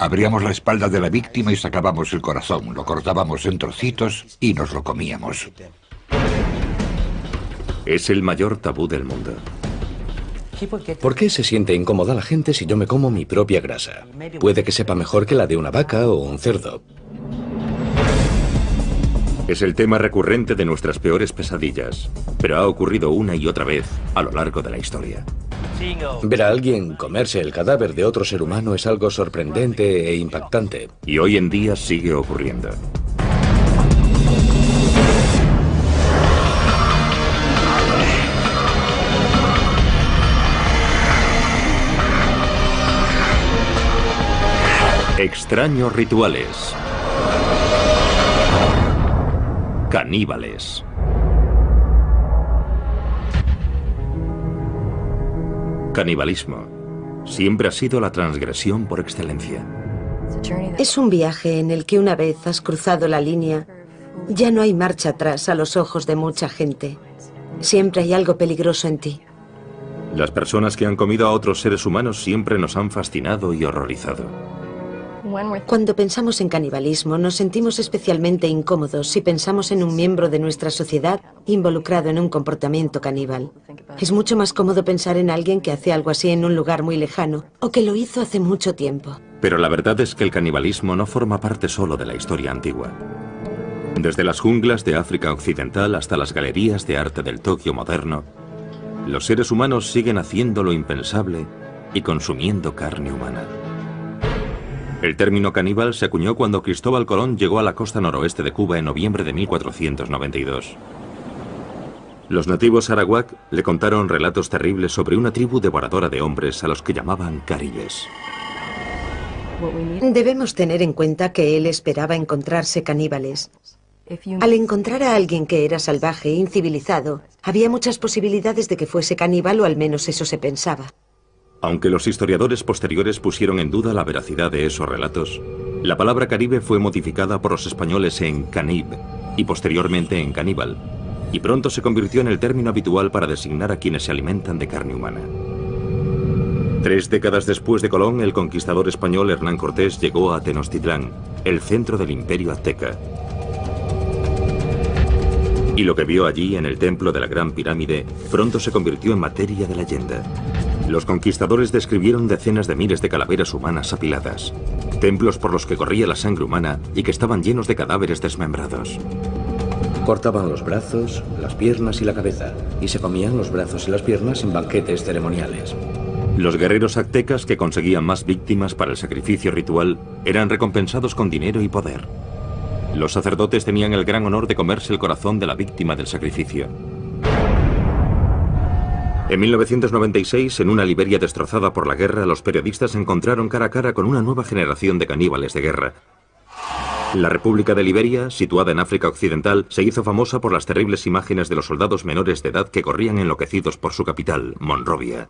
Abríamos la espalda de la víctima y sacábamos el corazón, lo cortábamos en trocitos y nos lo comíamos. Es el mayor tabú del mundo. ¿Por qué se siente incómoda la gente si yo me como mi propia grasa? Puede que sepa mejor que la de una vaca o un cerdo. Es el tema recurrente de nuestras peores pesadillas, pero ha ocurrido una y otra vez a lo largo de la historia. Ver a alguien comerse el cadáver de otro ser humano es algo sorprendente e impactante. Y hoy en día sigue ocurriendo. Extraños rituales. Caníbales. Canibalismo siempre ha sido la transgresión por excelencia. Es un viaje en el que una vez has cruzado la línea, ya no hay marcha atrás a los ojos de mucha gente. Siempre hay algo peligroso en ti. Las personas que han comido a otros seres humanos siempre nos han fascinado y horrorizado. Cuando pensamos en canibalismo, nos sentimos especialmente incómodos si pensamos en un miembro de nuestra sociedad involucrado en un comportamiento caníbal. Es mucho más cómodo pensar en alguien que hace algo así en un lugar muy lejano o que lo hizo hace mucho tiempo. Pero la verdad es que el canibalismo no forma parte solo de la historia antigua. Desde las junglas de África Occidental hasta las galerías de arte del Tokio moderno, los seres humanos siguen haciendo lo impensable y consumiendo carne humana. El término caníbal se acuñó cuando Cristóbal Colón llegó a la costa noroeste de Cuba en noviembre de 1492. Los nativos arawak le contaron relatos terribles sobre una tribu devoradora de hombres a los que llamaban caribes. Debemos tener en cuenta que él esperaba encontrarse caníbales. Al encontrar a alguien que era salvaje e incivilizado, había muchas posibilidades de que fuese caníbal, o al menos eso se pensaba. Aunque los historiadores posteriores pusieron en duda la veracidad de esos relatos, la palabra caribe fue modificada por los españoles en canib y posteriormente en caníbal, y pronto se convirtió en el término habitual para designar a quienes se alimentan de carne humana. 3 décadas después de Colón, el conquistador español Hernán Cortés llegó a Tenochtitlán, el centro del imperio azteca. Y lo que vio allí en el templo de la Gran Pirámide pronto se convirtió en materia de leyenda. Los conquistadores describieron decenas de miles de calaveras humanas apiladas, templos por los que corría la sangre humana y que estaban llenos de cadáveres desmembrados. Cortaban los brazos, las piernas y la cabeza, y se comían los brazos y las piernas en banquetes ceremoniales. Los guerreros aztecas que conseguían más víctimas para el sacrificio ritual eran recompensados con dinero y poder. Los sacerdotes tenían el gran honor de comerse el corazón de la víctima del sacrificio. En 1996, en una Liberia destrozada por la guerra, los periodistas se encontraron cara a cara con una nueva generación de caníbales de guerra. La República de Liberia, situada en África Occidental, se hizo famosa por las terribles imágenes de los soldados menores de edad que corrían enloquecidos por su capital, Monrovia.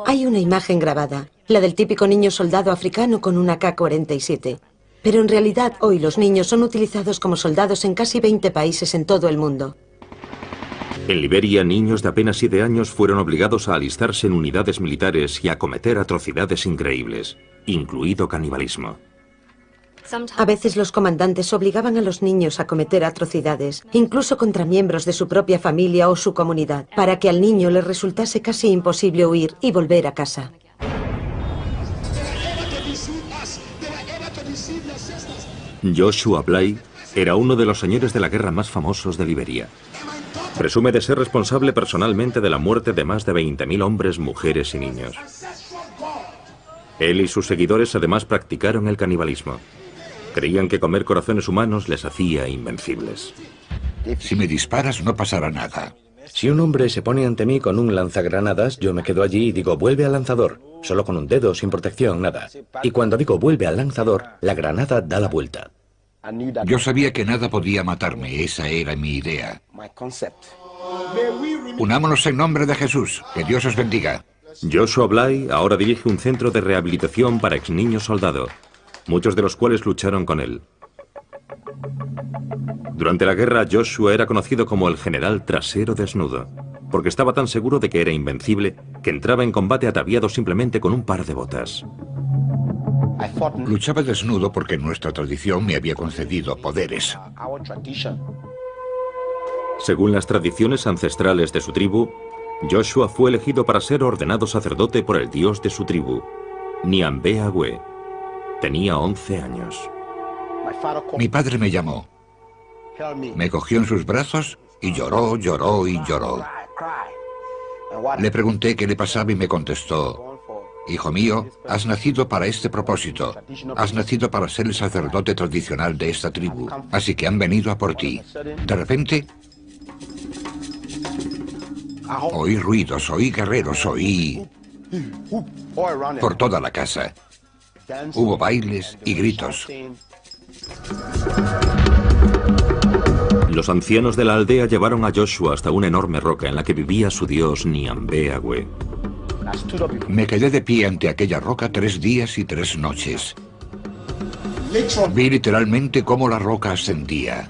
Hay una imagen grabada, la del típico niño soldado africano con una AK-47. Pero en realidad hoy los niños son utilizados como soldados en casi 20 países en todo el mundo. En Liberia, niños de apenas 7 años fueron obligados a alistarse en unidades militares y a cometer atrocidades increíbles, incluido canibalismo. A veces los comandantes obligaban a los niños a cometer atrocidades, incluso contra miembros de su propia familia o su comunidad, para que al niño le resultase casi imposible huir y volver a casa. Joshua Bly era uno de los señores de la guerra más famosos de Liberia. Presume de ser responsable personalmente de la muerte de más de 20.000 hombres, mujeres y niños. Él y sus seguidores además practicaron el canibalismo. Creían que comer corazones humanos les hacía invencibles. Si me disparas no pasará nada. Si un hombre se pone ante mí con un lanzagranadas, yo me quedo allí y digo, vuelve al lanzador. Solo con un dedo, sin protección, nada. Y cuando digo vuelve al lanzador, la granada da la vuelta. Yo sabía que nada podía matarme, esa era mi idea. Unámonos en nombre de Jesús, que Dios os bendiga. Joshua Bly ahora dirige un centro de rehabilitación para ex niños soldado, muchos de los cuales lucharon con él. Durante la guerra, Joshua era conocido como el general trasero desnudo, porque estaba tan seguro de que era invencible que entraba en combate ataviado simplemente con un par de botas. Luchaba desnudo porque nuestra tradición me había concedido poderes. Según las tradiciones ancestrales de su tribu, Joshua fue elegido para ser ordenado sacerdote por el dios de su tribu, Niambe Agüe. Tenía 11 años. Mi padre me llamó. Me cogió en sus brazos y lloró, lloró y lloró. Le pregunté qué le pasaba y me contestó: hijo mío, has nacido para este propósito. Has nacido para ser el sacerdote tradicional de esta tribu. Así que han venido a por ti. De repente, oí ruidos, oí guerreros, oí por toda la casa. Hubo bailes y gritos. Los ancianos de la aldea llevaron a Joshua hasta una enorme roca en la que vivía su dios Niambe Agüe. Me quedé de pie ante aquella roca 3 días y 3 noches. Vi literalmente cómo la roca ascendía.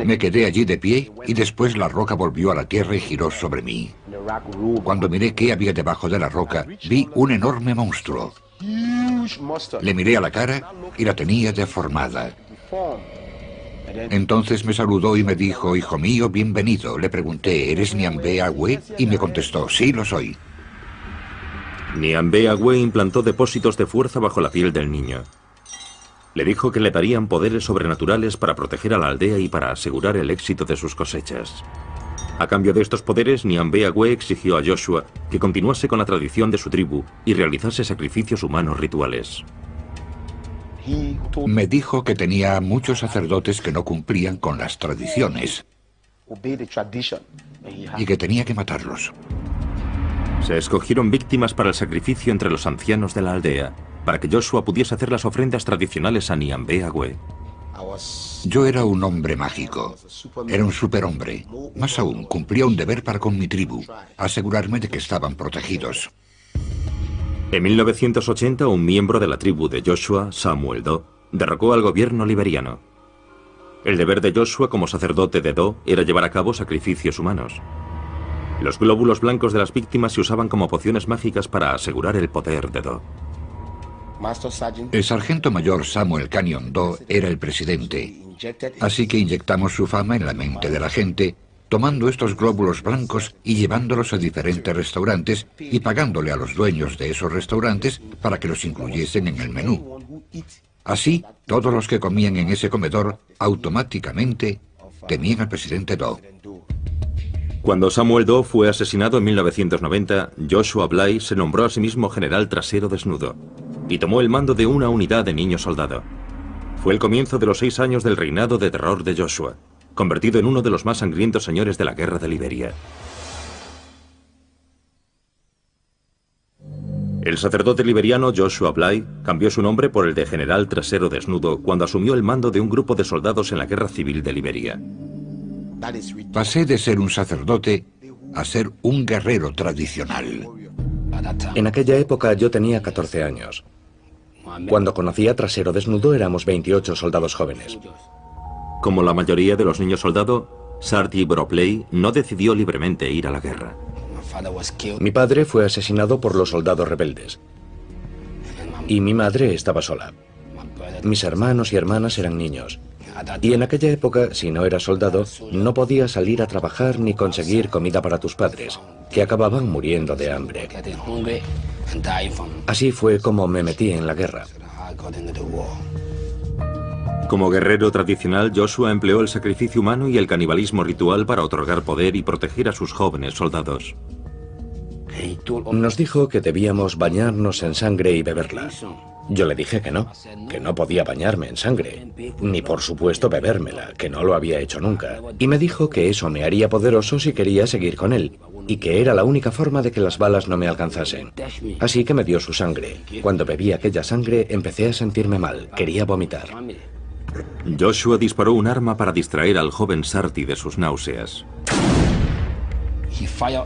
Me quedé allí de pie y después la roca volvió a la tierra y giró sobre mí. Cuando miré qué había debajo de la roca, vi un enorme monstruo. Le miré a la cara y la tenía deformada. Entonces me saludó y me dijo: hijo mío, bienvenido. Le pregunté: ¿eres Niambe Agüe? Y me contestó: sí, lo soy. Niambe Agüe implantó depósitos de fuerza bajo la piel del niño. Le dijo que le darían poderes sobrenaturales para proteger a la aldea y para asegurar el éxito de sus cosechas. A cambio de estos poderes, Niambe Agüe exigió a Joshua que continuase con la tradición de su tribu y realizase sacrificios humanos rituales. Me dijo que tenía muchos sacerdotes que no cumplían con las tradiciones y que tenía que matarlos. Se escogieron víctimas para el sacrificio entre los ancianos de la aldea, para que Joshua pudiese hacer las ofrendas tradicionales a Niambe Agüe. Yo era un hombre mágico. Era un superhombre. Más aún, cumplía un deber para con mi tribu: asegurarme de que estaban protegidos. En 1980, un miembro de la tribu de Joshua, Samuel Doe, derrocó al gobierno liberiano. El deber de Joshua como sacerdote de Doe era llevar a cabo sacrificios humanos. Los glóbulos blancos de las víctimas se usaban como pociones mágicas para asegurar el poder de Doe. El sargento mayor Samuel Canyon Doe era el presidente, así que inyectamos su fama en la mente de la gente, tomando estos glóbulos blancos y llevándolos a diferentes restaurantes y pagándole a los dueños de esos restaurantes para que los incluyesen en el menú. Así, todos los que comían en ese comedor automáticamente temían al presidente Doe. Cuando Samuel Doe fue asesinado en 1990, Joshua Bly se nombró a sí mismo general trasero desnudo y tomó el mando de una unidad de niños soldado. Fue el comienzo de los 6 años del reinado de terror de Joshua, convertido en uno de los más sangrientos señores de la guerra de Liberia. El sacerdote liberiano Joshua Bly cambió su nombre por el de general trasero desnudo cuando asumió el mando de un grupo de soldados en la guerra civil de Liberia. Pasé de ser un sacerdote a ser un guerrero tradicional. En aquella época yo tenía 14 años. Cuando conocí a Trasero Desnudo éramos 28 soldados jóvenes. Como la mayoría de los niños soldados, Sarti Bropley no decidió libremente ir a la guerra. Mi padre fue asesinado por los soldados rebeldes. Y mi madre estaba sola. Mis hermanos y hermanas eran niños. Y en aquella época, si no eras soldado, no podías salir a trabajar ni conseguir comida para tus padres, que acababan muriendo de hambre. Así fue como me metí en la guerra. Como guerrero tradicional, Joshua empleó el sacrificio humano y el canibalismo ritual para otorgar poder y proteger a sus jóvenes soldados. Nos dijo que debíamos bañarnos en sangre y beberla. Yo le dije que no podía bañarme en sangre, ni por supuesto bebérmela, que no lo había hecho nunca. Y me dijo que eso me haría poderoso si quería seguir con él, y que era la única forma de que las balas no me alcanzasen. Así que me dio su sangre. Cuando bebí aquella sangre empecé a sentirme mal, quería vomitar. Joshua disparó un arma para distraer al joven Sarti de sus náuseas.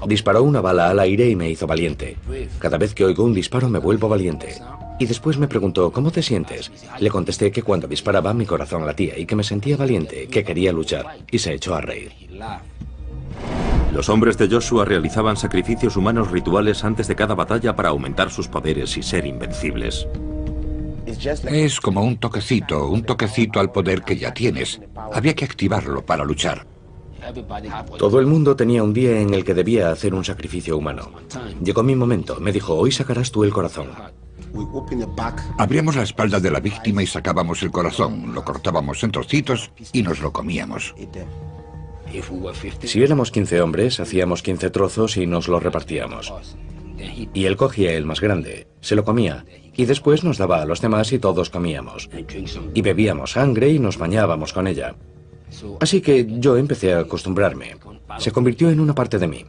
Disparó una bala al aire y me hizo valiente. Cada vez que oigo un disparo me vuelvo valiente. Y después me preguntó, ¿cómo te sientes? Le contesté que cuando disparaba mi corazón latía y que me sentía valiente, que quería luchar, y se echó a reír. Los hombres de Joshua realizaban sacrificios humanos rituales antes de cada batalla para aumentar sus poderes y ser invencibles. Es como un toquecito al poder que ya tienes. Había que activarlo para luchar. Todo el mundo tenía un día en el que debía hacer un sacrificio humano. Llegó mi momento. Me dijo, hoy sacarás tú el corazón. Abríamos la espalda de la víctima y sacábamos el corazón, lo cortábamos en trocitos y nos lo comíamos. Si éramos 15 hombres, hacíamos 15 trozos y nos los repartíamos. Y él cogía el más grande, se lo comía, y después nos daba a los demás y todos comíamos. Y bebíamos sangre y nos bañábamos con ella. Así que yo empecé a acostumbrarme. Se convirtió en una parte de mí.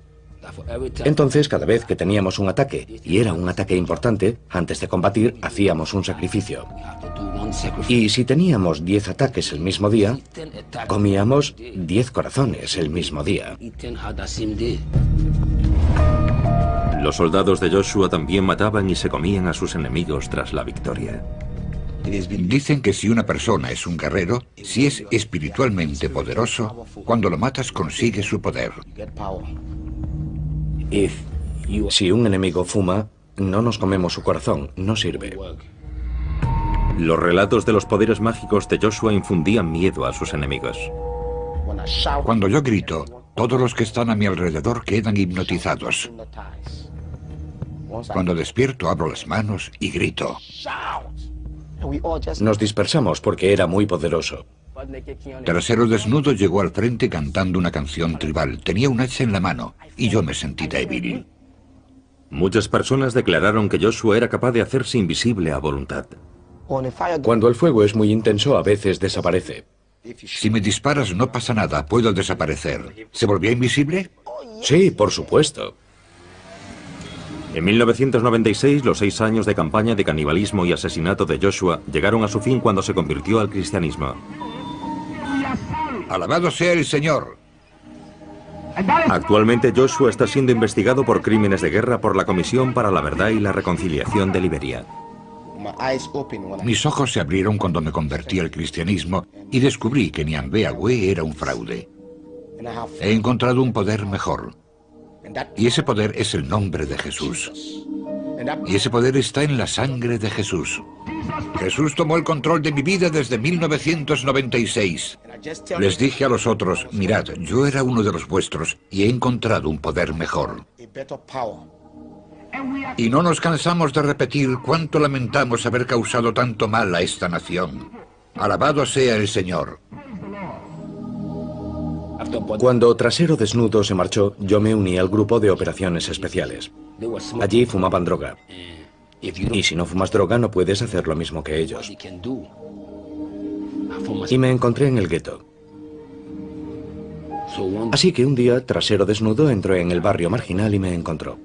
Entonces, cada vez que teníamos un ataque, y era un ataque importante, antes de combatir, hacíamos un sacrificio. Y si teníamos 10 ataques el mismo día, comíamos 10 corazones el mismo día. Los soldados de Joshua también mataban y se comían a sus enemigos tras la victoria. Dicen que si una persona es un guerrero, si es espiritualmente poderoso, cuando lo matas consigue su poder. Si un enemigo fuma, no nos comemos su corazón, no sirve. Los relatos de los poderes mágicos de Joshua infundían miedo a sus enemigos. Cuando yo grito, todos los que están a mi alrededor quedan hipnotizados. Cuando despierto, abro las manos y grito. Nos dispersamos porque era muy poderoso. Trasero Desnudo llegó al frente cantando una canción tribal. Tenía un hacha en la mano y yo me sentí débil. Muchas personas declararon que Joshua era capaz de hacerse invisible a voluntad. Cuando el fuego es muy intenso, a veces desaparece. Si me disparas no pasa nada, puedo desaparecer. ¿Se volvió invisible? Sí, por supuesto. En 1996, los 6 años de campaña de canibalismo y asesinato de Joshua llegaron a su fin cuando se convirtió al cristianismo. Alabado sea el Señor. Actualmente Joshua está siendo investigado por crímenes de guerra por la Comisión para la Verdad y la Reconciliación de Liberia. Mis ojos se abrieron cuando me convertí al cristianismo y descubrí que Nyambe Agüe era un fraude. He encontrado un poder mejor. Y ese poder es el nombre de Jesús. Y ese poder está en la sangre de Jesús. Jesús tomó el control de mi vida desde 1996. Les dije a los otros, mirad, yo era uno de los vuestros y he encontrado un poder mejor. Y no nos cansamos de repetir cuánto lamentamos haber causado tanto mal a esta nación. Alabado sea el Señor. Cuando Trasero Desnudo se marchó, yo me uní al grupo de operaciones especiales. Allí fumaban droga. Y si no fumas droga, no puedes hacer lo mismo que ellos. Y me encontré en el gueto. Así que un día, Trasero Desnudo entró en el barrio marginal y me encontró.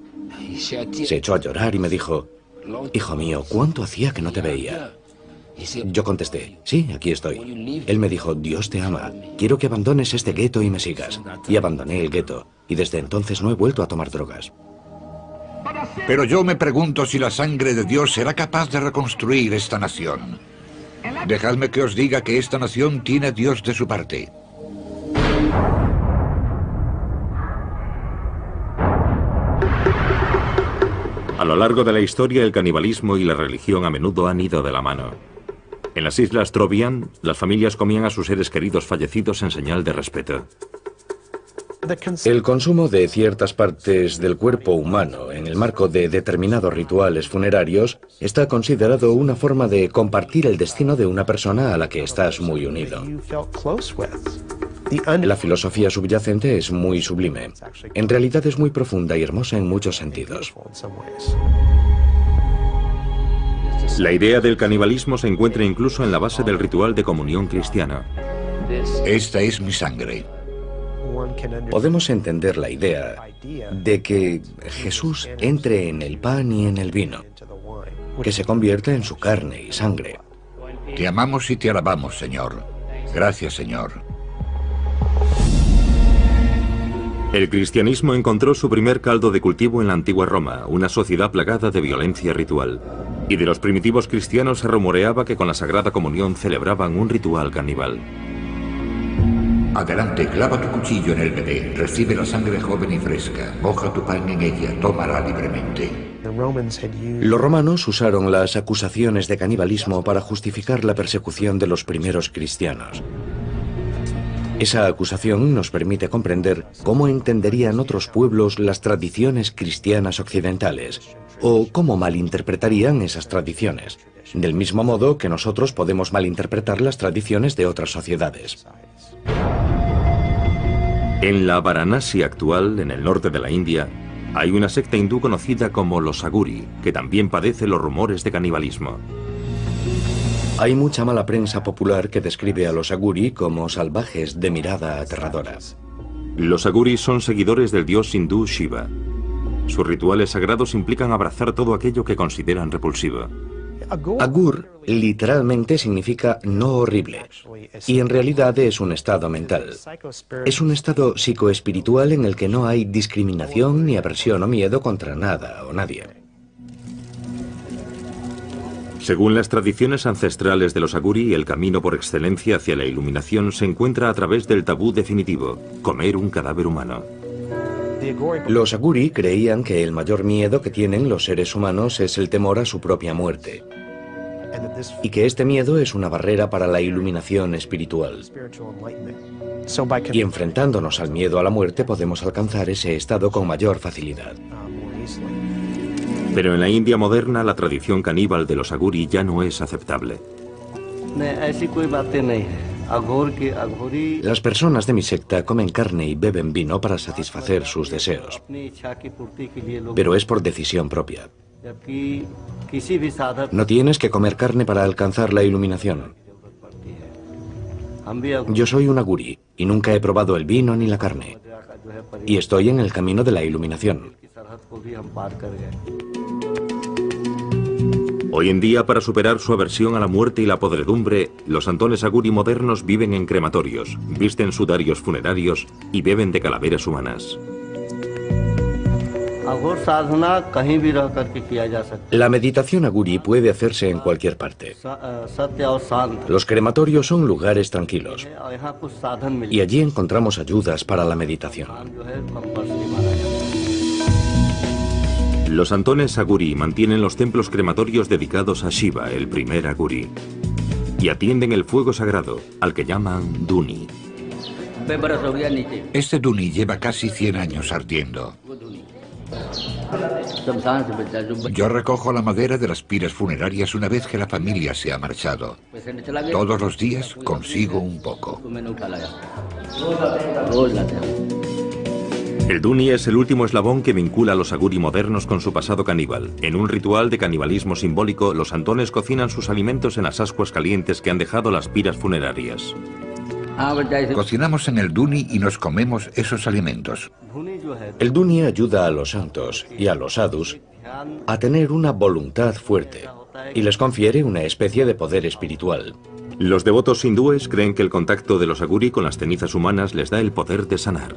Se echó a llorar y me dijo, hijo mío, ¿cuánto hacía que no te veía? Yo contesté, sí, aquí estoy. Él me dijo, Dios te ama, quiero que abandones este gueto y me sigas. Y abandoné el gueto, y desde entonces no he vuelto a tomar drogas. Pero yo me pregunto si la sangre de Dios será capaz de reconstruir esta nación. Dejadme que os diga que esta nación tiene a Dios de su parte. A lo largo de la historia, el canibalismo y la religión a menudo han ido de la mano. En las islas Trobriand, las familias comían a sus seres queridos fallecidos en señal de respeto. El consumo de ciertas partes del cuerpo humano en el marco de determinados rituales funerarios está considerado una forma de compartir el destino de una persona a la que estás muy unido. La filosofía subyacente es muy sublime. En realidad es muy profunda y hermosa en muchos sentidos. La idea del canibalismo se encuentra incluso en la base del ritual de comunión cristiano. Esta es mi sangre. Podemos entender la idea de que Jesús entre en el pan y en el vino, que se convierta en su carne y sangre. Te amamos y te alabamos, Señor. Gracias, Señor. El cristianismo encontró su primer caldo de cultivo en la antigua Roma, una sociedad plagada de violencia ritual. Y de los primitivos cristianos se rumoreaba que con la Sagrada Comunión celebraban un ritual caníbal. Adelante, clava tu cuchillo en el bebé, recibe la sangre joven y fresca, moja tu pan en ella, tómala libremente. Los romanos usaron las acusaciones de canibalismo para justificar la persecución de los primeros cristianos. Esa acusación nos permite comprender cómo entenderían otros pueblos las tradiciones cristianas occidentales, o cómo malinterpretarían esas tradiciones, del mismo modo que nosotros podemos malinterpretar las tradiciones de otras sociedades. En la Varanasi actual, en el norte de la India, hay una secta hindú conocida como los Aguri, que también padece los rumores de canibalismo. Hay mucha mala prensa popular que describe a los Aguri como salvajes de mirada aterradora. Los Aguri son seguidores del dios hindú Shiva. Sus rituales sagrados implican abrazar todo aquello que consideran repulsivo. Agur literalmente significa no horrible, y en realidad es un estado mental. Es un estado psicoespiritual en el que no hay discriminación ni aversión o miedo contra nada o nadie. Según las tradiciones ancestrales de los Aguri, el camino por excelencia hacia la iluminación se encuentra a través del tabú definitivo, comer un cadáver humano. Los Aguri creían que el mayor miedo que tienen los seres humanos es el temor a su propia muerte, y que este miedo es una barrera para la iluminación espiritual. Y enfrentándonos al miedo a la muerte podemos alcanzar ese estado con mayor facilidad. Pero en la India moderna la tradición caníbal de los Aguri ya no es aceptable. Las personas de mi secta comen carne y beben vino para satisfacer sus deseos, pero es por decisión propia. No tienes que comer carne para alcanzar la iluminación. Yo soy un Aguri y nunca he probado el vino ni la carne, y estoy en el camino de la iluminación. Hoy en día, para superar su aversión a la muerte y la podredumbre, los santones Aguri modernos viven en crematorios, visten sudarios funerarios y beben de calaveras humanas. La meditación Aguri puede hacerse en cualquier parte. Los crematorios son lugares tranquilos, y allí encontramos ayudas para la meditación. Los santones Aguri mantienen los templos crematorios dedicados a Shiva, el primer Aguri, y atienden el fuego sagrado, al que llaman Duni. Este Duni lleva casi 100 años ardiendo. Yo recojo la madera de las piras funerarias una vez que la familia se ha marchado. Todos los días consigo un poco. El Duni es el último eslabón que vincula a los Aguri modernos con su pasado caníbal. En un ritual de canibalismo simbólico, los santones cocinan sus alimentos en las ascuas calientes que han dejado las piras funerarias. Cocinamos en el Duni y nos comemos esos alimentos. El Duni ayuda a los santos y a los sadhus a tener una voluntad fuerte y les confiere una especie de poder espiritual. Los devotos hindúes creen que el contacto de los Aguri con las cenizas humanas les da el poder de sanar.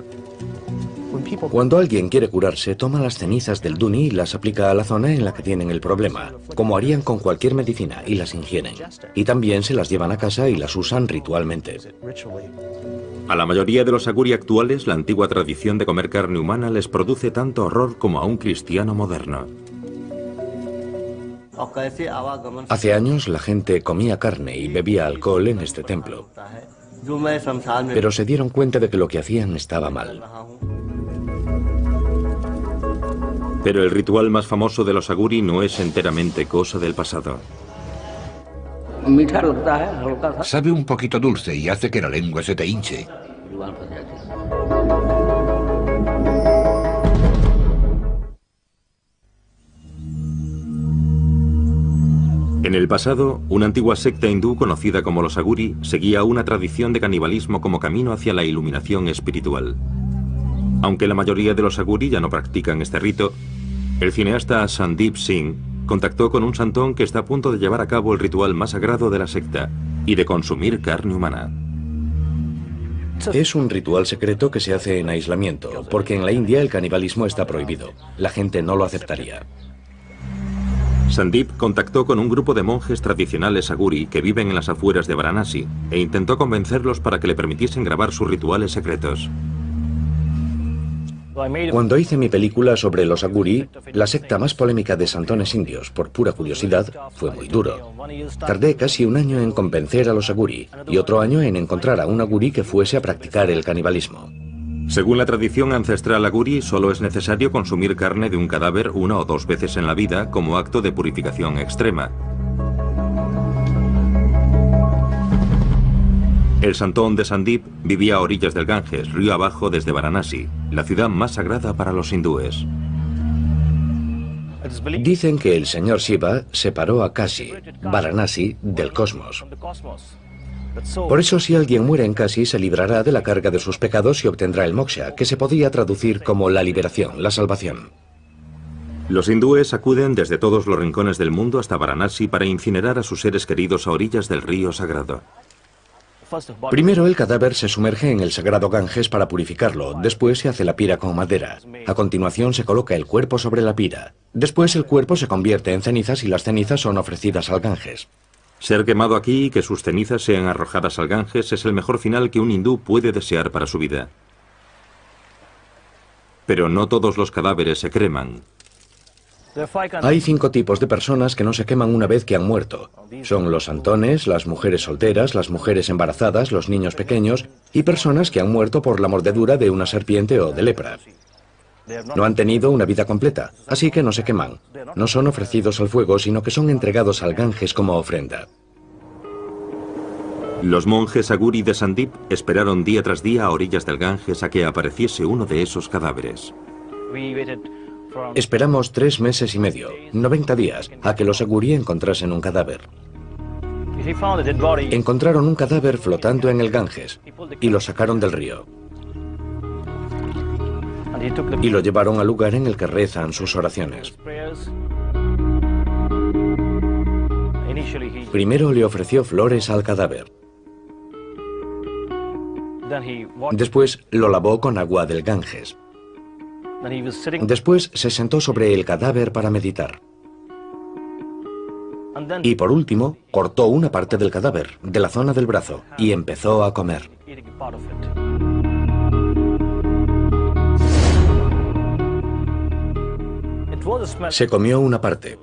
Cuando alguien quiere curarse, toma las cenizas del Duni y las aplica a la zona en la que tienen el problema, como harían con cualquier medicina, y las ingieren. Y también se las llevan a casa y las usan ritualmente. A la mayoría de los Aguri actuales, la antigua tradición de comer carne humana les produce tanto horror como a un cristiano moderno. Hace años la gente comía carne y bebía alcohol en este templo, pero se dieron cuenta de que lo que hacían estaba mal. Pero el ritual más famoso de los Aguri no es enteramente cosa del pasado. Sabe un poquito dulce y hace que la lengua se te hinche. En el pasado, una antigua secta hindú conocida como los Aguri seguía una tradición de canibalismo como camino hacia la iluminación espiritual. Aunque la mayoría de los Aguri ya no practican este rito, el cineasta Sandeep Singh contactó con un santón que está a punto de llevar a cabo el ritual más sagrado de la secta y de consumir carne humana. Es un ritual secreto que se hace en aislamiento, porque en la India el canibalismo está prohibido. La gente no lo aceptaría. Sandip contactó con un grupo de monjes tradicionales aguri que viven en las afueras de Varanasi e intentó convencerlos para que le permitiesen grabar sus rituales secretos. Cuando hice mi película sobre los aguri, la secta más polémica de santones indios, por pura curiosidad, fue muy duro. Tardé casi un año en convencer a los aguri y otro año en encontrar a un aguri que fuese a practicar el canibalismo. Según la tradición ancestral aguri, solo es necesario consumir carne de un cadáver 1 o 2 veces en la vida como acto de purificación extrema. El santón de Sandip vivía a orillas del Ganges, río abajo desde Varanasi, la ciudad más sagrada para los hindúes. Dicen que el señor Shiva separó a Kashi, Varanasi, del cosmos. Por eso, si alguien muere en Kashi, se librará de la carga de sus pecados y obtendrá el moksha, que se podía traducir como la liberación, la salvación. Los hindúes acuden desde todos los rincones del mundo hasta Varanasi para incinerar a sus seres queridos a orillas del río sagrado. Primero el cadáver se sumerge en el sagrado Ganges para purificarlo, después se hace la pira con madera. A continuación se coloca el cuerpo sobre la pira. Después el cuerpo se convierte en cenizas y las cenizas son ofrecidas al Ganges. Ser quemado aquí y que sus cenizas sean arrojadas al Ganges es el mejor final que un hindú puede desear para su vida. Pero no todos los cadáveres se creman. Hay 5 tipos de personas que no se queman una vez que han muerto. Son los santones, las mujeres solteras, las mujeres embarazadas, los niños pequeños y personas que han muerto por la mordedura de una serpiente o de lepra. No han tenido una vida completa, así que no se queman. No son ofrecidos al fuego, sino que son entregados al Ganges como ofrenda. Los monjes aguri de Sandip esperaron día tras día a orillas del Ganges a que apareciese uno de esos cadáveres. Esperamos 3 meses y medio, 90 días, a que los aguri encontrasen un cadáver. Encontraron un cadáver flotando en el Ganges y lo sacaron del río. Y lo llevaron al lugar en el que rezan sus oraciones. Primero le ofreció flores al cadáver. Después lo lavó con agua del Ganges. Después se sentó sobre el cadáver para meditar. Y por último, cortó una parte del cadáver, de la zona del brazo, y empezó a comer. Se comió una parte.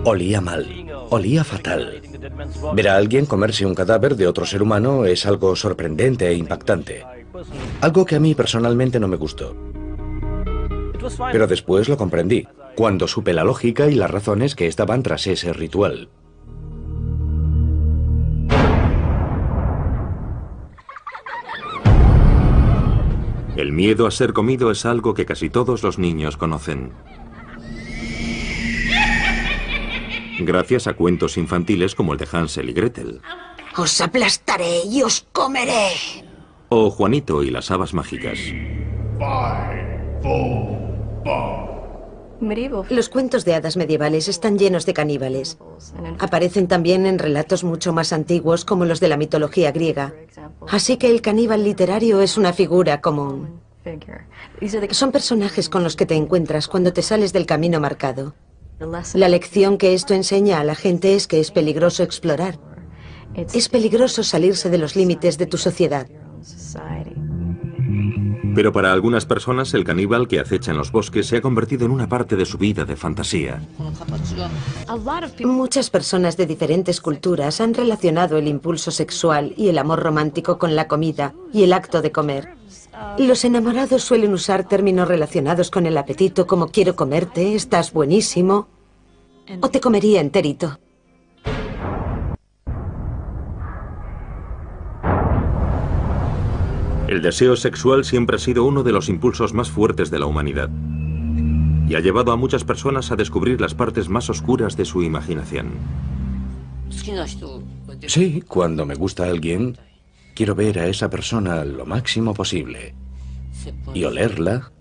Olía mal, olía fatal. Ver a alguien comerse un cadáver de otro ser humano es algo sorprendente e impactante. Algo que a mí personalmente no me gustó. Pero después lo comprendí, cuando supe la lógica y las razones que estaban tras ese ritual. El miedo a ser comido es algo que casi todos los niños conocen. Gracias a cuentos infantiles como el de Hansel y Gretel. Os aplastaré y os comeré. O Juanito y las habas mágicas. Los cuentos de hadas medievales están llenos de caníbales. Aparecen también en relatos mucho más antiguos como los de la mitología griega. Así que el caníbal literario es una figura común. Son personajes con los que te encuentras cuando te sales del camino marcado. La lección que esto enseña a la gente es que es peligroso explorar. Es peligroso salirse de los límites de tu sociedad. Pero para algunas personas el caníbal que acecha en los bosques se ha convertido en una parte de su vida de fantasía. Muchas personas de diferentes culturas han relacionado el impulso sexual y el amor romántico con la comida y el acto de comer. Los enamorados suelen usar términos relacionados con el apetito como quiero comerte, estás buenísimo o te comería enterito. El deseo sexual siempre ha sido uno de los impulsos más fuertes de la humanidad y ha llevado a muchas personas a descubrir las partes más oscuras de su imaginación. Sí, cuando me gusta alguien, quiero ver a esa persona lo máximo posible y olerla,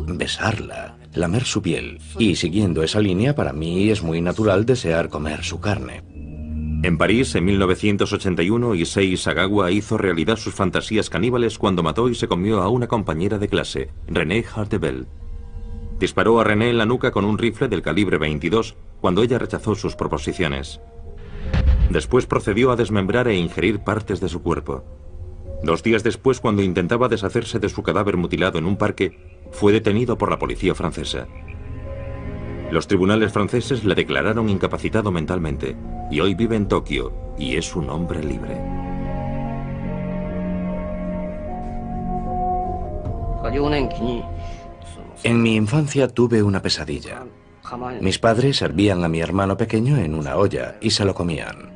besarla, lamer su piel. Y siguiendo esa línea, para mí es muy natural desear comer su carne. En París, en 1981, Issei Sagawa hizo realidad sus fantasías caníbales cuando mató y se comió a una compañera de clase, Renée Hartebel. Disparó a René en la nuca con un rifle del calibre 22 cuando ella rechazó sus proposiciones. Después procedió a desmembrar e ingerir partes de su cuerpo. 2 días después, cuando intentaba deshacerse de su cadáver mutilado en un parque, fue detenido por la policía francesa. Los tribunales franceses le declararon incapacitado mentalmente y hoy vive en Tokio y es un hombre libre. En mi infancia tuve una pesadilla. Mis padres servían a mi hermano pequeño en una olla y se lo comían.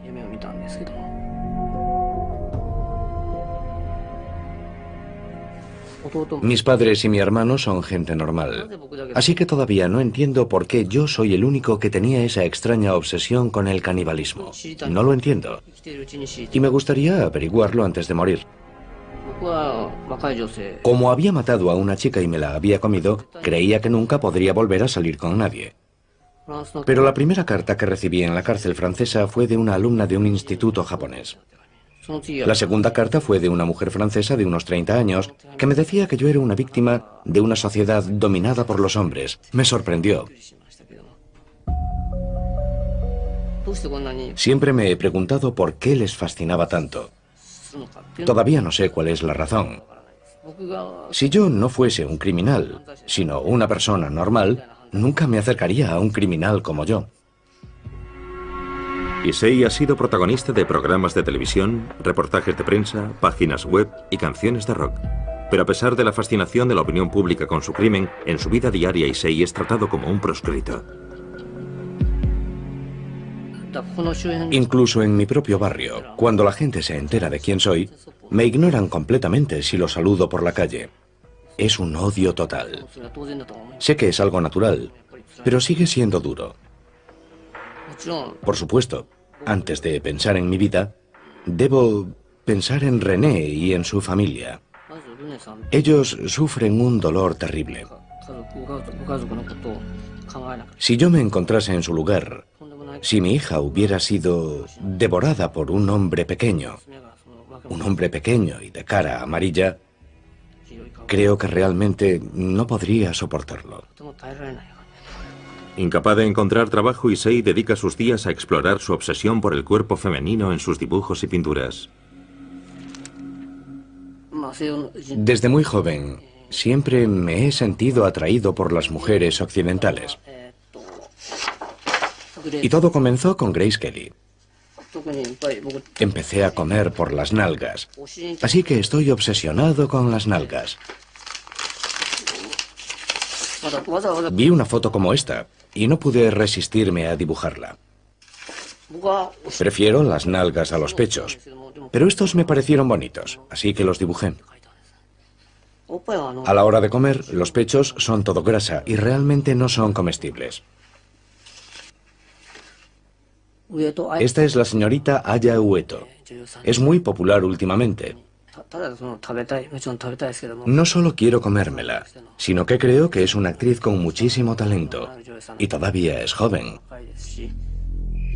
Mis padres y mi hermano son gente normal, así que todavía no entiendo por qué yo soy el único que tenía esa extraña obsesión con el canibalismo. No lo entiendo. Y me gustaría averiguarlo antes de morir. Como había matado a una chica y me la había comido, creía que nunca podría volver a salir con nadie. Pero la primera carta que recibí en la cárcel francesa fue de una alumna de un instituto japonés. La segunda carta fue de una mujer francesa de unos 30 años que me decía que yo era una víctima de una sociedad dominada por los hombres. Me sorprendió. Siempre me he preguntado por qué les fascinaba tanto. Todavía no sé cuál es la razón. Si yo no fuese un criminal, sino una persona normal, nunca me acercaría a un criminal como yo. Issei ha sido protagonista de programas de televisión, reportajes de prensa, páginas web y canciones de rock. Pero a pesar de la fascinación de la opinión pública con su crimen, en su vida diaria Issei es tratado como un proscrito. Incluso en mi propio barrio, cuando la gente se entera de quién soy, me ignoran completamente si los saludo por la calle. Es un odio total. Sé que es algo natural, pero sigue siendo duro. Por supuesto, antes de pensar en mi vida, debo pensar en René y en su familia. Ellos sufren un dolor terrible. Si yo me encontrase en su lugar, si mi hija hubiera sido devorada por un hombre pequeño y de cara amarilla, creo que realmente no podría soportarlo. Incapaz de encontrar trabajo, Issei dedica sus días a explorar su obsesión por el cuerpo femenino en sus dibujos y pinturas. Desde muy joven, siempre me he sentido atraído por las mujeres occidentales. Y todo comenzó con Grace Kelly. Empecé a comer por las nalgas, así que estoy obsesionado con las nalgas. Vi una foto como esta y no pude resistirme a dibujarla. Prefiero las nalgas a los pechos, pero estos me parecieron bonitos, así que los dibujé. A la hora de comer, los pechos son todo grasa y realmente no son comestibles. Esta es la señorita Aya Ueto. Es muy popular últimamente. No solo quiero comérmela, sino que creo que es una actriz con muchísimo talento. Y todavía es joven.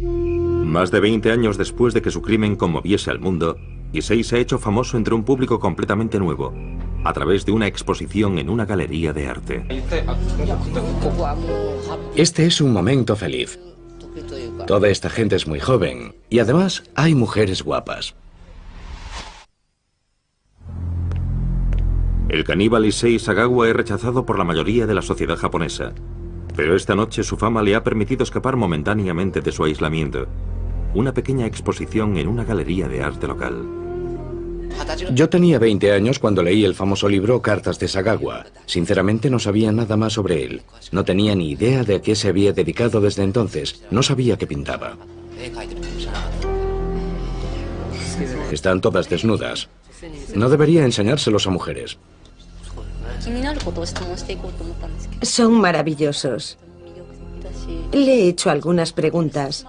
Más de 20 años después de que su crimen conmoviese al mundo, Issei se ha hecho famoso entre un público completamente nuevo, a través de una exposición en una galería de arte. Este es un momento feliz. Toda esta gente es muy joven y además hay mujeres guapas. El caníbal Issei Sagawa es rechazado por la mayoría de la sociedad japonesa, pero esta noche su fama le ha permitido escapar momentáneamente de su aislamiento. Una pequeña exposición en una galería de arte local. Yo tenía 20 años cuando leí el famoso libro Cartas de Sagawa. Sinceramente no sabía nada más sobre él. No tenía ni idea de a qué se había dedicado desde entonces. No sabía que pintaba. Están todas desnudas. No debería enseñárselos a mujeres. Son maravillosos. Le he hecho algunas preguntas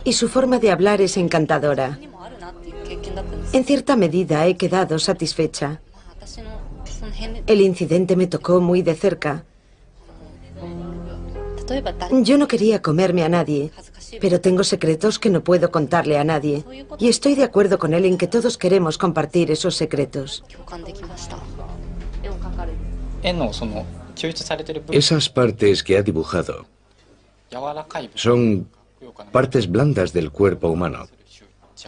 y su forma de hablar es encantadora. En cierta medida he quedado satisfecha. El incidente me tocó muy de cerca. Yo no quería comerme a nadie, pero tengo secretos que no puedo contarle a nadie. Y estoy de acuerdo con él en que todos queremos compartir esos secretos. Esas partes que ha dibujado son partes blandas del cuerpo humano.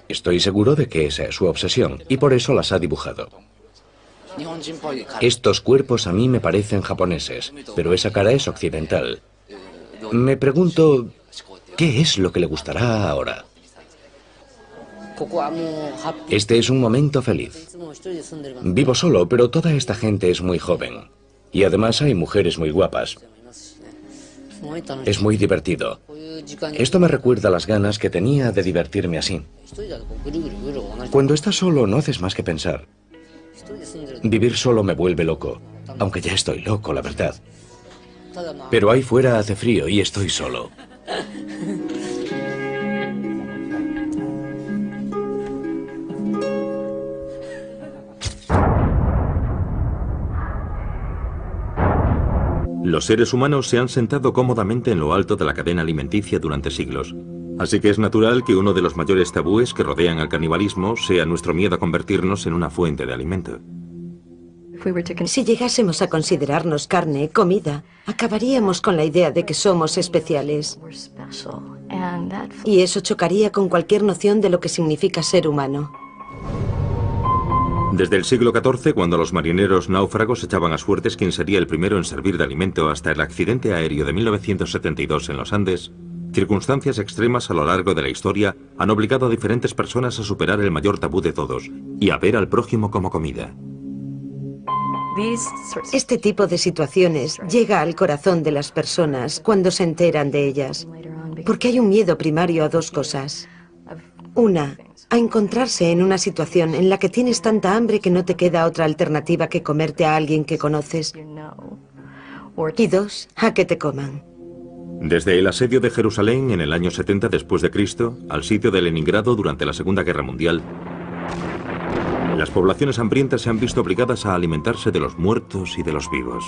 Estoy seguro de que esa es su obsesión y por eso las ha dibujado. Estos cuerpos a mí me parecen japoneses, pero esa cara es occidental. Me pregunto, ¿qué es lo que le gustará ahora? Este es un momento feliz. Vivo solo, pero toda esta gente es muy joven. Y además hay mujeres muy guapas. Es muy divertido. Esto me recuerda las ganas que tenía de divertirme así. Cuando estás solo no haces más que pensar. Vivir solo me vuelve loco, aunque ya estoy loco, la verdad. Pero ahí fuera hace frío y estoy solo. Los seres humanos se han sentado cómodamente en lo alto de la cadena alimenticia durante siglos. Así que es natural que uno de los mayores tabúes que rodean al canibalismo sea nuestro miedo a convertirnos en una fuente de alimento. Si llegásemos a considerarnos carne, comida, acabaríamos con la idea de que somos especiales. Y eso chocaría con cualquier noción de lo que significa ser humano. Desde el siglo XIV, cuando los marineros náufragos echaban a suertes quién sería el primero en servir de alimento, hasta el accidente aéreo de 1972 en los Andes, circunstancias extremas a lo largo de la historia han obligado a diferentes personas a superar el mayor tabú de todos y a ver al prójimo como comida. Este tipo de situaciones llega al corazón de las personas cuando se enteran de ellas, porque hay un miedo primario a dos cosas. Una, a encontrarse en una situación en la que tienes tanta hambre que no te queda otra alternativa que comerte a alguien que conoces. Y dos, a que te coman. Desde el asedio de Jerusalén en el año 70 después de Cristo al sitio de Leningrado durante la Segunda Guerra Mundial, las poblaciones hambrientas se han visto obligadas a alimentarse de los muertos y de los vivos.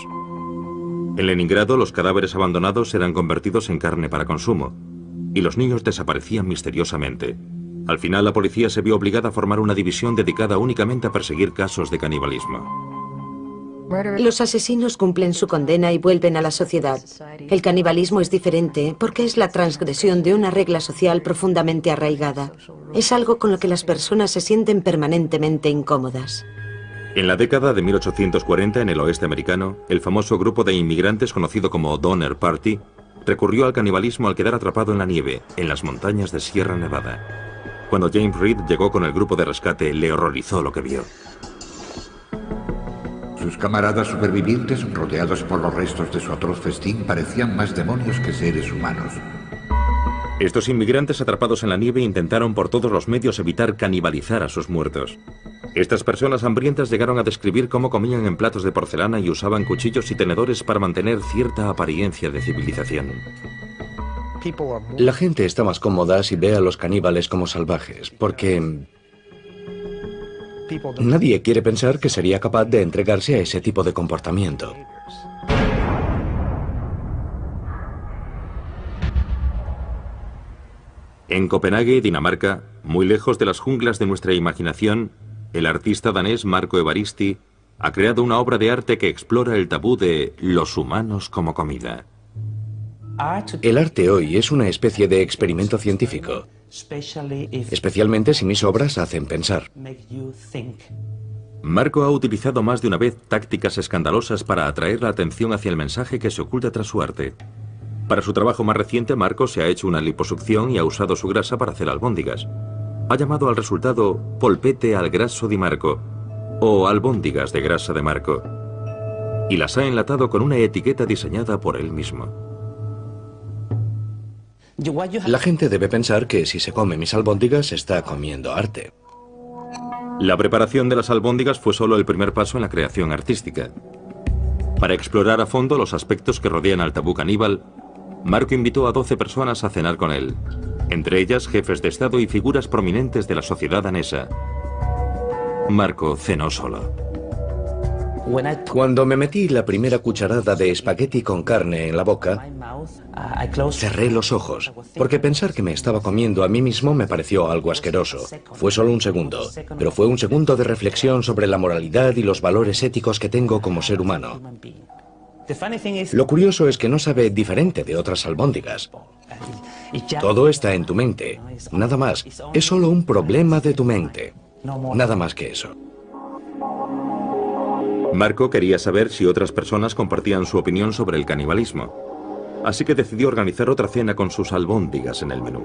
En Leningrado, los cadáveres abandonados eran convertidos en carne para consumo, y los niños desaparecían misteriosamente. Al final, la policía se vio obligada a formar una división dedicada únicamente a perseguir casos de canibalismo. Los asesinos cumplen su condena y vuelven a la sociedad. El canibalismo es diferente porque es la transgresión de una regla social profundamente arraigada. Es algo con lo que las personas se sienten permanentemente incómodas. En la década de 1840, en el oeste americano, el famoso grupo de inmigrantes conocido como Donner Party recurrió al canibalismo al quedar atrapado en la nieve, en las montañas de Sierra Nevada. Cuando James Reed llegó con el grupo de rescate, le horrorizó lo que vio. Sus camaradas supervivientes, rodeados por los restos de su atroz festín, parecían más demonios que seres humanos. Estos inmigrantes atrapados en la nieve intentaron por todos los medios evitar canibalizar a sus muertos. Estas personas hambrientas llegaron a describir cómo comían en platos de porcelana y usaban cuchillos y tenedores para mantener cierta apariencia de civilización. La gente está más cómoda si ve a los caníbales como salvajes, porque nadie quiere pensar que sería capaz de entregarse a ese tipo de comportamiento. En Copenhague, Dinamarca, muy lejos de las junglas de nuestra imaginación, el artista danés Marco Evaristi ha creado una obra de arte que explora el tabú de los humanos como comida. El arte hoy es una especie de experimento científico, especialmente si mis obras hacen pensar. Marco ha utilizado más de una vez tácticas escandalosas para atraer la atención hacia el mensaje que se oculta tras su arte. Para su trabajo más reciente, Marco se ha hecho una liposucción y ha usado su grasa para hacer albóndigas. Ha llamado al resultado polpette al grasso di Marco, o albóndigas de grasa de Marco, y las ha enlatado con una etiqueta diseñada por él mismo. La gente debe pensar que si se come mis albóndigas está comiendo arte. La preparación de las albóndigas fue solo el primer paso en la creación artística. Para explorar a fondo los aspectos que rodean al tabú caníbal, Marco invitó a 12 personas a cenar con él, entre ellas jefes de Estado y figuras prominentes de la sociedad danesa. Marco cenó solo. Cuando me metí la primera cucharada de espagueti con carne en la boca, cerré los ojos, porque pensar que me estaba comiendo a mí mismo me pareció algo asqueroso. Fue solo un segundo, pero fue un segundo de reflexión sobre la moralidad y los valores éticos que tengo como ser humano. Lo curioso es que no sabe diferente de otras albóndigas. Todo está en tu mente. Nada más. Es solo un problema de tu mente. Nada más que eso. Marco quería saber si otras personas compartían su opinión sobre el canibalismo. Así que decidió organizar otra cena con sus albóndigas en el menú.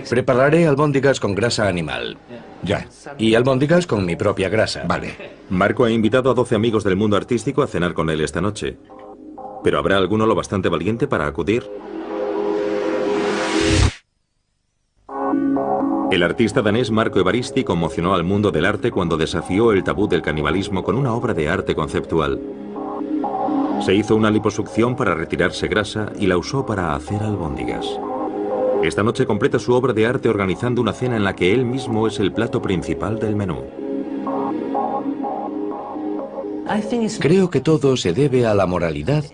Prepararé albóndigas con grasa animal. Ya. Y albóndigas con mi propia grasa. Vale. Marco ha invitado a 12 amigos del mundo artístico a cenar con él esta noche. ¿Pero habrá alguno lo bastante valiente para acudir? El artista danés Marco Evaristi conmocionó al mundo del arte cuando desafió el tabú del canibalismo con una obra de arte conceptual. Se hizo una liposucción para retirarse grasa y la usó para hacer albóndigas. Esta noche completa su obra de arte organizando una cena en la que él mismo es el plato principal del menú. Creo que todo se debe a la moralidad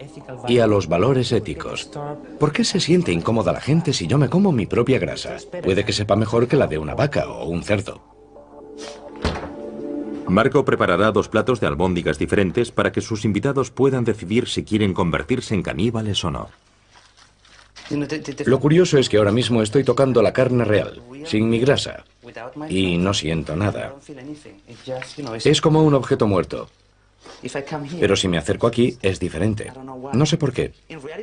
y a los valores éticos. ¿Por qué se siente incómoda la gente si yo me como mi propia grasa? Puede que sepa mejor que la de una vaca o un cerdo. Marco preparará 2 platos de albóndigas diferentes para que sus invitados puedan decidir si quieren convertirse en caníbales o no. Lo curioso es que ahora mismo estoy tocando la carne real, sin mi grasa, y no siento nada. Es como un objeto muerto. Pero si me acerco aquí, es diferente. No sé por qué.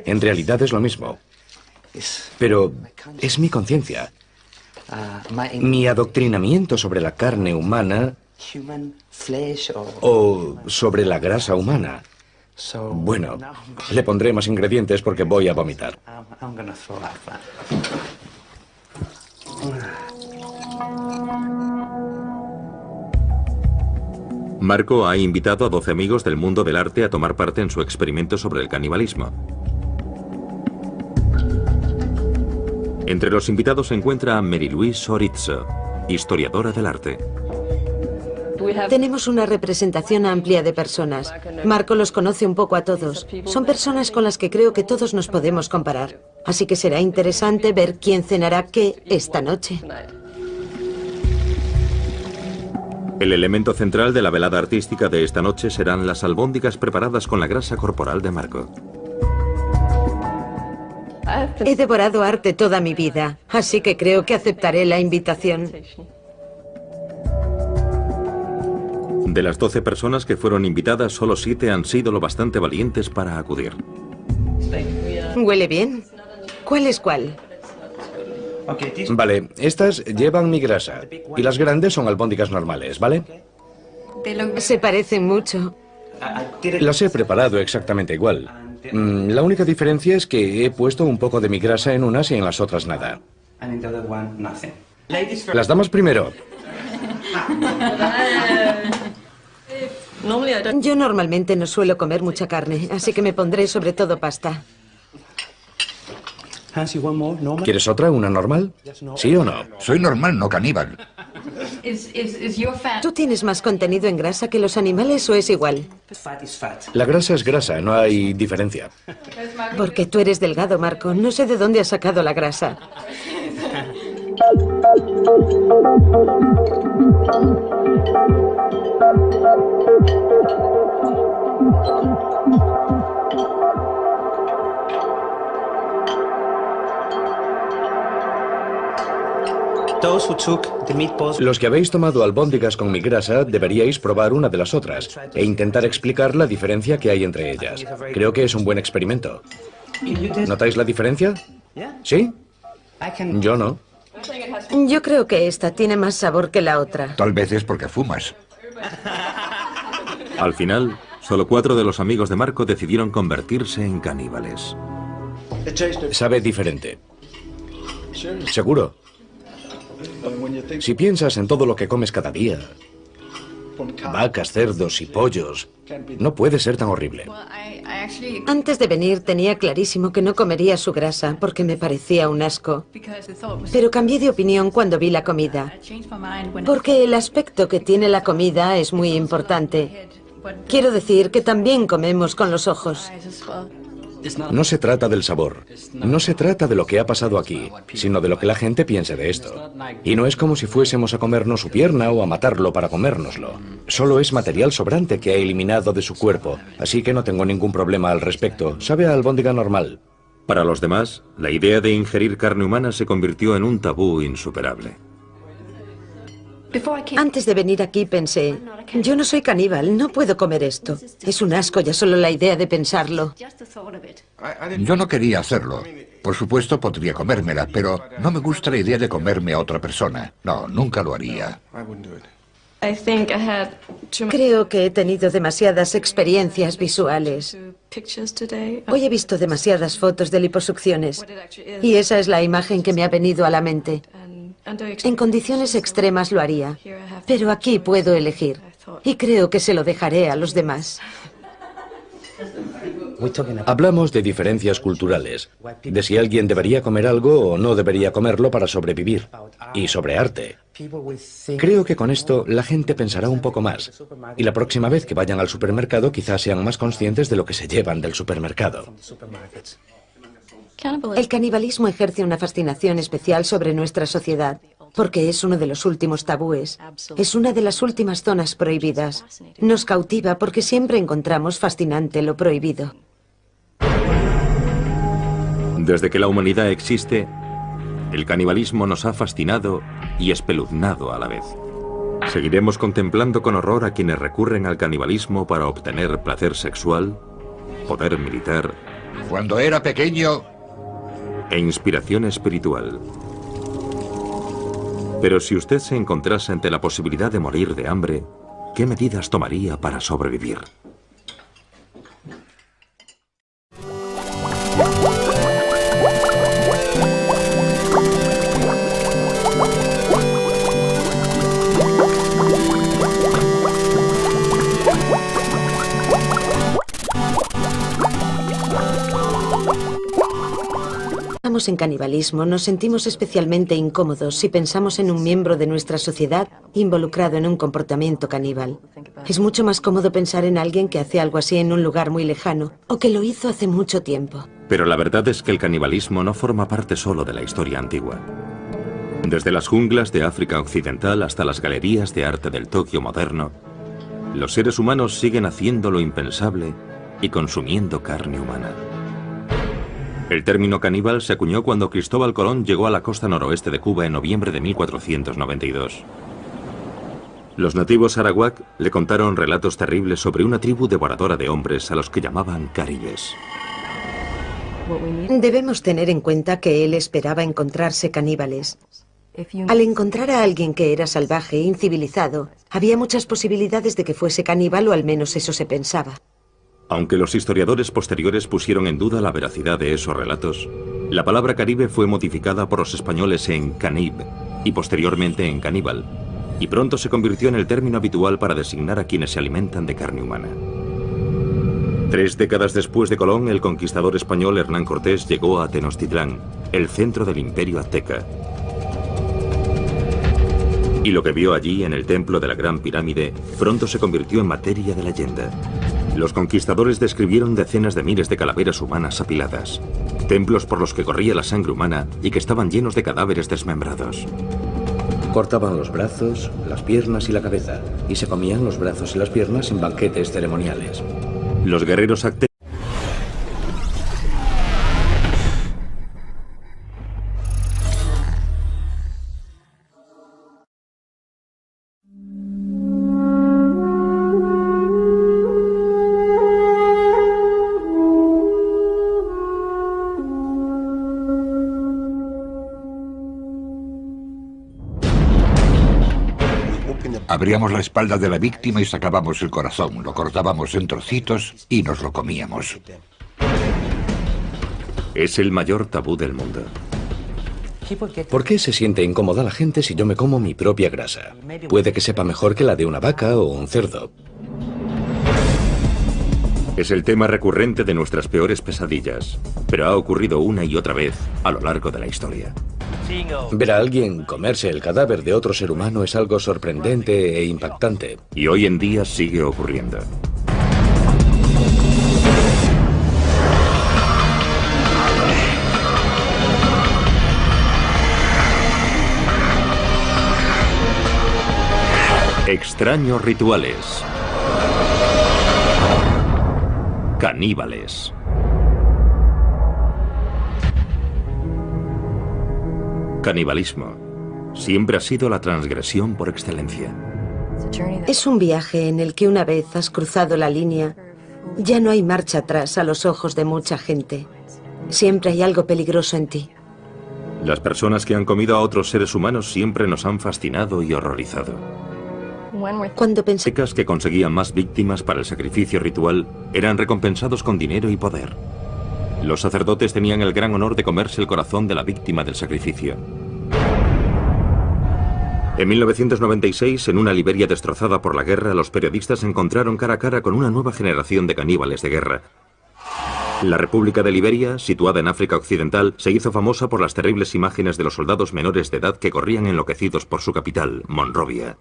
En realidad es lo mismo. Pero es mi conciencia. Mi adoctrinamiento sobre la carne humana o sobre la grasa humana. Bueno, le pondré más ingredientes porque voy a vomitar. Marco ha invitado a 12 amigos del mundo del arte a tomar parte en su experimento sobre el canibalismo. Entre los invitados se encuentra Mary-Louise Sorizzo, historiadora del arte. Tenemos una representación amplia de personas. Marco los conoce un poco a todos. Son personas con las que creo que todos nos podemos comparar. Así que será interesante ver quién cenará qué esta noche. El elemento central de la velada artística de esta noche serán las albóndigas preparadas con la grasa corporal de Marco. He devorado arte toda mi vida, así que creo que aceptaré la invitación. De las 12 personas que fueron invitadas, solo 7 han sido lo bastante valientes para acudir. ¿Huele bien? ¿Cuál es cuál? Vale, estas llevan mi grasa y las grandes son albóndigas normales, ¿vale? Se parecen mucho. Las he preparado exactamente igual. La única diferencia es que he puesto un poco de mi grasa en unas y en las otras nada. Las damas primero. Yo normalmente no suelo comer mucha carne, así que me pondré sobre todo pasta. ¿Quieres otra, una normal? ¿Sí o no? Soy normal, no caníbal. ¿Tú tienes más contenido en grasa que los animales o es igual? La grasa es grasa, no hay diferencia. Porque tú eres delgado, Marco. No sé de dónde has sacado la grasa. Los que habéis tomado albóndigas con mi grasa deberíais probar una de las otras e intentar explicar la diferencia que hay entre ellas. Creo que es un buen experimento. ¿Notáis la diferencia? ¿Sí? Yo no. Yo creo que esta tiene más sabor que la otra. Tal vez es porque fumas. Al final, solo 4 de los amigos de Marco decidieron convertirse en caníbales. Sabe diferente. ¿Seguro? Si piensas en todo lo que comes cada día, vacas, cerdos y pollos, no puede ser tan horrible. Antes de venir tenía clarísimo que no comería su grasa porque me parecía un asco. Pero cambié de opinión cuando vi la comida. Porque el aspecto que tiene la comida es muy importante. Quiero decir que también comemos con los ojos. No se trata del sabor, no se trata de lo que ha pasado aquí, sino de lo que la gente piense de esto. Y no es como si fuésemos a comernos su pierna o a matarlo para comérnoslo. Solo es material sobrante que ha eliminado de su cuerpo, así que no tengo ningún problema al respecto. Sabe a albóndiga normal. Para los demás, la idea de ingerir carne humana se convirtió en un tabú insuperable. Antes de venir aquí pensé, yo no soy caníbal, no puedo comer esto. Es un asco ya solo la idea de pensarlo. Yo no quería hacerlo. Por supuesto podría comérmela, pero no me gusta la idea de comerme a otra persona. No, nunca lo haría. Creo que he tenido demasiadas experiencias visuales. Hoy he visto demasiadas fotos de liposucciones y esa es la imagen que me ha venido a la mente. En condiciones extremas lo haría, pero aquí puedo elegir y creo que se lo dejaré a los demás. Hablamos de diferencias culturales, de si alguien debería comer algo o no debería comerlo para sobrevivir, y sobre arte. Creo que con esto la gente pensará un poco más, y la próxima vez que vayan al supermercado quizás sean más conscientes de lo que se llevan del supermercado. El canibalismo ejerce una fascinación especial sobre nuestra sociedad, porque es uno de los últimos tabúes. Es una de las últimas zonas prohibidas. Nos cautiva porque siempre encontramos fascinante lo prohibido. Desde que la humanidad existe, el canibalismo nos ha fascinado y espeluznado a la vez. ¿Seguiremos contemplando con horror a quienes recurren al canibalismo para obtener placer sexual, poder militar? Cuando era pequeño... e inspiración espiritual. Pero si usted se encontrase ante la posibilidad de morir de hambre, ¿qué medidas tomaría para sobrevivir? En canibalismo, nos sentimos especialmente incómodos si pensamos en un miembro de nuestra sociedad involucrado en un comportamiento caníbal. Es mucho más cómodo pensar en alguien que hace algo así en un lugar muy lejano o que lo hizo hace mucho tiempo. Pero la verdad es que el canibalismo no forma parte solo de la historia antigua. Desde las junglas de África Occidental hasta las galerías de arte del Tokio moderno, los seres humanos siguen haciendo lo impensable y consumiendo carne humana. El término caníbal se acuñó cuando Cristóbal Colón llegó a la costa noroeste de Cuba en noviembre de 1492. Los nativos arawak le contaron relatos terribles sobre una tribu devoradora de hombres a los que llamaban caribes. Debemos tener en cuenta que él esperaba encontrarse caníbales. Al encontrar a alguien que era salvaje e incivilizado, había muchas posibilidades de que fuese caníbal o al menos eso se pensaba. Aunque los historiadores posteriores pusieron en duda la veracidad de esos relatos, la palabra caribe fue modificada por los españoles en canib y posteriormente en caníbal, y pronto se convirtió en el término habitual para designar a quienes se alimentan de carne humana. 3 décadas después de Colón, el conquistador español Hernán Cortés llegó a Tenochtitlán, el centro del imperio azteca. Y lo que vio allí en el templo de la Gran Pirámide pronto se convirtió en materia de leyenda. Los conquistadores describieron decenas de miles de calaveras humanas apiladas, templos por los que corría la sangre humana y que estaban llenos de cadáveres desmembrados. Cortaban los brazos, las piernas y la cabeza, y se comían los brazos y las piernas en banquetes ceremoniales. Los guerreros aztecas abríamos la espalda de la víctima y sacábamos el corazón, lo cortábamos en trocitos y nos lo comíamos. Es el mayor tabú del mundo. ¿Por qué se siente incómoda la gente si yo me como mi propia grasa? Puede que sepa mejor que la de una vaca o un cerdo. Es el tema recurrente de nuestras peores pesadillas, pero ha ocurrido una y otra vez a lo largo de la historia. Ver a alguien comerse el cadáver de otro ser humano es algo sorprendente e impactante. Y hoy en día sigue ocurriendo. Extraños rituales. Caníbales. Canibalismo siempre ha sido la transgresión por excelencia. Es un viaje en el que una vez has cruzado la línea, ya no hay marcha atrás a los ojos de mucha gente. Siempre hay algo peligroso en ti. Las personas que han comido a otros seres humanos siempre nos han fascinado y horrorizado. Cuando pensé Aztecas que conseguían más víctimas para el sacrificio ritual eran recompensados con dinero y poder. Los sacerdotes tenían el gran honor de comerse el corazón de la víctima del sacrificio. En 1996, en una Liberia destrozada por la guerra, los periodistas se encontraron cara a cara con una nueva generación de caníbales de guerra. La República de Liberia, situada en África Occidental, se hizo famosa por las terribles imágenes de los soldados menores de edad que corrían enloquecidos por su capital, Monrovia.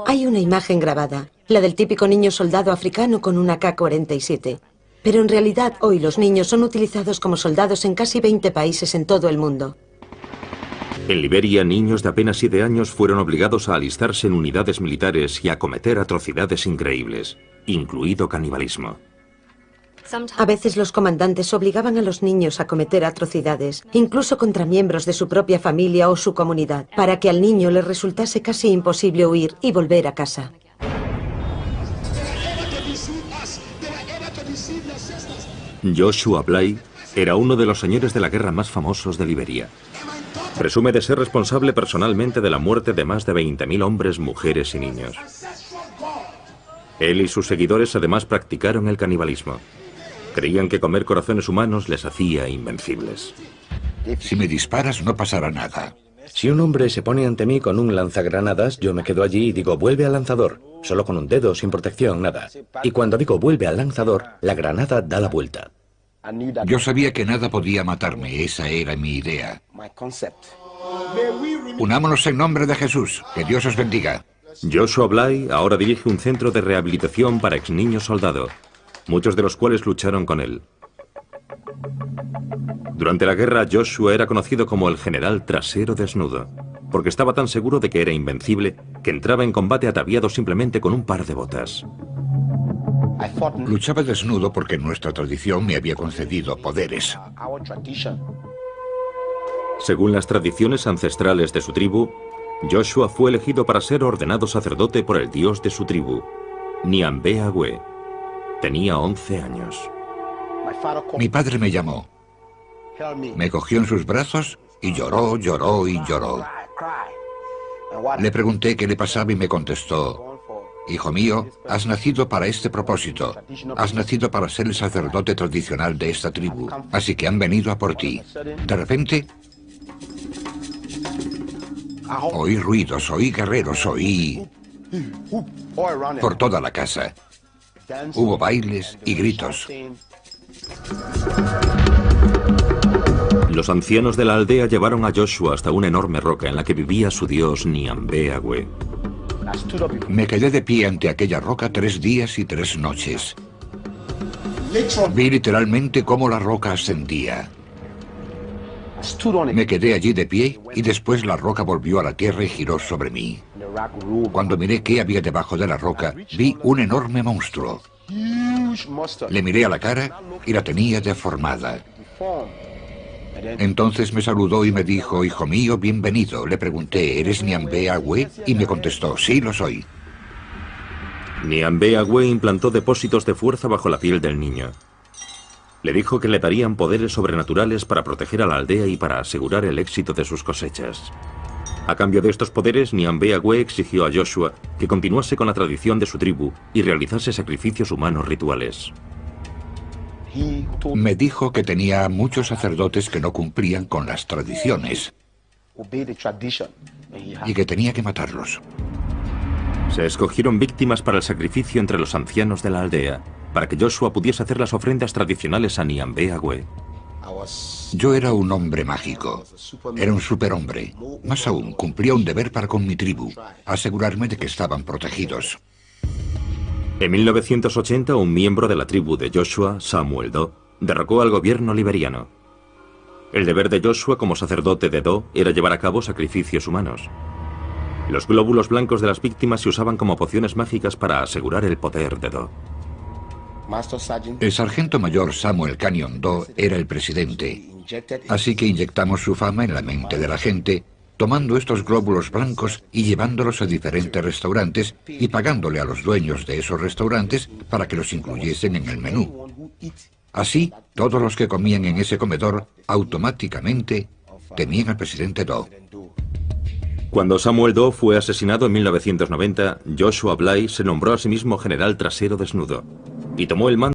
hay una imagen grabada, la del típico niño soldado africano con una AK-47. Pero en realidad hoy los niños son utilizados como soldados en casi 20 países en todo el mundo. En Liberia, niños de apenas 7 años fueron obligados a alistarse en unidades militares y a cometer atrocidades increíbles, incluido canibalismo. A veces los comandantes obligaban a los niños a cometer atrocidades, incluso contra miembros de su propia familia o su comunidad, para que al niño le resultase casi imposible huir y volver a casa. Joshua Bly era uno de los señores de la guerra más famosos de Liberia. Presume de ser responsable personalmente de la muerte de más de 20.000 hombres, mujeres y niños. Él y sus seguidores además practicaron el canibalismo. Creían que comer corazones humanos les hacía invencibles. Si me disparas no pasará nada. Si un hombre se pone ante mí con un lanzagranadas, yo me quedo allí y digo, vuelve al lanzador. Solo con un dedo, sin protección, nada. Y cuando digo vuelve al lanzador, la granada da la vuelta. Yo sabía que nada podía matarme, esa era mi idea. Unámonos en nombre de Jesús, que Dios os bendiga. Joshua Bly ahora dirige un centro de rehabilitación para ex niños soldado, muchos de los cuales lucharon con él. Durante la guerra, Joshua era conocido como el general trasero desnudo, porque estaba tan seguro de que era invencible que entraba en combate ataviado simplemente con un par de botas. Luchaba desnudo porque nuestra tradición me había concedido poderes. Según las tradiciones ancestrales de su tribu, Joshua fue elegido para ser ordenado sacerdote por el dios de su tribu, Niambe-Agüe. Tenía 11 años. Mi padre me llamó. Me cogió en sus brazos y lloró, lloró y lloró. Le pregunté qué le pasaba y me contestó: hijo mío, has nacido para este propósito. Has nacido para ser el sacerdote tradicional de esta tribu. Así que han venido a por ti. De repente, oí ruidos, oí guerreros, oí por toda la casa. Hubo bailes y gritos. Los ancianos de la aldea llevaron a Joshua hasta una enorme roca en la que vivía su dios Niambe-Agüe. Me quedé de pie ante aquella roca 3 días y 3 noches. Vi literalmente cómo la roca ascendía. Me quedé allí de pie y después la roca volvió a la tierra y giró sobre mí. Cuando miré qué había debajo de la roca, vi un enorme monstruo. Le miré a la cara y la tenía deformada. Entonces me saludó y me dijo: hijo mío, bienvenido. Le pregunté: ¿eres Niambe-Agüe? Y me contestó: sí, lo soy. Niambe-Agüe implantó depósitos de fuerza bajo la piel del niño. Le dijo que le darían poderes sobrenaturales para proteger a la aldea y para asegurar el éxito de sus cosechas. A cambio de estos poderes, Niambe-Agüe exigió a Joshua que continuase con la tradición de su tribu y realizase sacrificios humanos rituales. Me dijo que tenía muchos sacerdotes que no cumplían con las tradiciones y que tenía que matarlos. Se escogieron víctimas para el sacrificio entre los ancianos de la aldea, para que Joshua pudiese hacer las ofrendas tradicionales a Niambe-Agüe. Yo era un hombre mágico. Era un superhombre. Más aún, cumplía un deber para con mi tribu: asegurarme de que estaban protegidos. En 1980, un miembro de la tribu de Joshua, Samuel Doe, derrocó al gobierno liberiano. El deber de Joshua como sacerdote de Doe era llevar a cabo sacrificios humanos. Los glóbulos blancos de las víctimas se usaban como pociones mágicas para asegurar el poder de Do. El sargento mayor Samuel Canyon Do era el presidente, así que inyectamos su fama en la mente de la gente, tomando estos glóbulos blancos y llevándolos a diferentes restaurantes y pagándole a los dueños de esos restaurantes para que los incluyesen en el menú. Así, todos los que comían en ese comedor automáticamente temían al presidente Do. Cuando Samuel Doe fue asesinado en 1990, Joshua Bly se nombró a sí mismo general trasero desnudo y tomó el mando